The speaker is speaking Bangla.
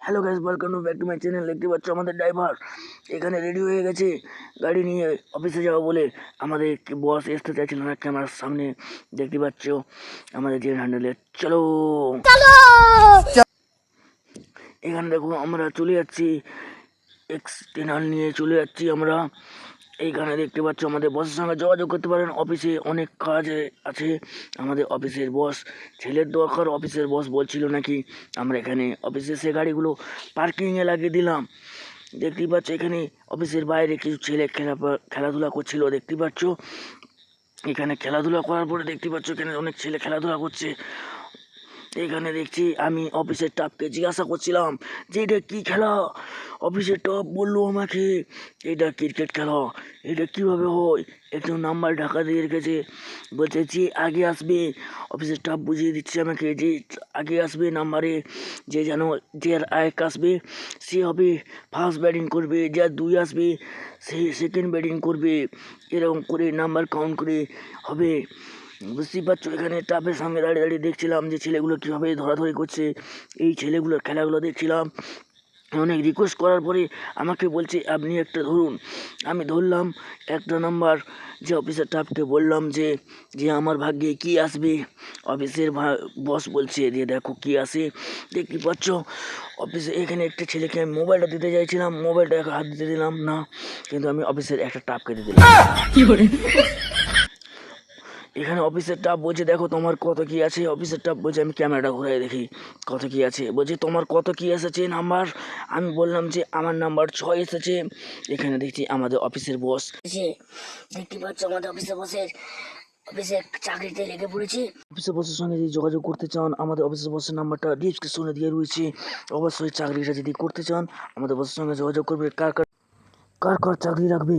Hello guys, welcome to back to my channel. দেখতে পাচ্ছ আমাদের ড্রাইভার এখানে রেডি হয়ে গেছে গাড়ি নিয়ে অফিসে যাওয়া বলে। আমাদের বস আসতে চাইছিল না ক্যামেরার সামনে। দেখতে পাচ্ছ আমাদের যে হ্যান্ডেলে চলো এখানে দেখো আমরা চলে যাচ্ছি, এক্সটেনাল নিয়ে চলে যাচ্ছি আমরা। এইখানে দেখতে পাচ্ছ আমাদের বসের সঙ্গে যোগাযোগ করতে পারেন। অফিসে অনেক কাজ আছে। আমাদের অফিসের বস ছেলের দরকার। অফিসের বস বলছিল নাকি আমরা এখানে অফিসে সে গাড়িগুলো পার্কিংয়ে লাগিয়ে দিলাম। দেখতেই পাচ্ছ এখানে অফিসের বাইরে কিছু ছেলে খেলাধুলা করছিল। দেখতে পাচ্ছ এখানে খেলাধুলা করার পরে দেখতে পাচ্ছ এখানে অনেক ছেলে খেলাধুলা করছে। এখানে দেখছি আমি অফিসের স্টাফকে জিজ্ঞাসা করছিলাম যে এটা কী খেলা। অফিসের স্টাফ বললো আমাকে এটা ক্রিকেট খেলা। এটা কীভাবে হয়, একটু নাম্বার ঢাকা দিয়ে রেখেছে। বলছে যে আগে আসবে, অফিসের স্টাফ বুঝিয়ে দিচ্ছে আমাকে যে আগে আসবে নাম্বারে, যে যেন যে এক আসবে সে হবে ফার্স্ট ব্যাটিং করবে, যার দুই আসবে সে সেকেন্ড ব্যাটিং করবে। এরকম করে নাম্বার কাউন্ট করে হবে। বুঝতেই পারছো এখানে স্টাফের সঙ্গে দাঁড়িয়ে দাঁড়িয়ে দেখছিলাম যে ছেলেগুলো কীভাবে ধরাধরি করছে। এই ছেলেগুলোর খেলাগুলো দেখছিলাম। অনেক রিকোয়েস্ট করার পরে আমাকে বলছে আপনি একটা ধরুন। আমি ধরলাম একটা নাম্বার। যে অফিসের স্টাফকে বললাম যে যে আমার ভাগ্যে কি আসবে। অফিসের বস বলছে যে দেখো কি আসে। দেখতে পাচ্ছ অফিসে এখানে একটা ছেলেকে আমি মোবাইলটা দিতে চাইছিলাম, মোবাইলটা হাত দিতে দিলাম না, কিন্তু আমি অফিসের একটা স্টাফকে দিয়ে দিলাম। এখানে অফিসের স্টাফ বলছে দেখো তোমার কত কি আছে। অফিসের স্টাফ বলছে, আমি ক্যামেরাটা ঘুরাই দেখি কত কি আছে। বলছে তোমার কত কি এসেছে নাম্বার। আমি বললাম যে আমার নাম্বার 6 এসেছে। এখানে দেখছি আমাদের অফিসের বস দেখতে পাচ্ছ আমাদের অফিসে চাকরিতে লেগে পড়েছি। অফিসের বসের সঙ্গে যদি যোগাযোগ করতে চান আমাদের অফিসের বসের নাম্বারটা ডিসক্রিপশনে দিয়ে রয়েছে। অবশ্যই চাকরিটা যদি করতে চান আমাদের বসের সঙ্গে যোগাযোগ করবে। কার কার চাকরি রাখবে।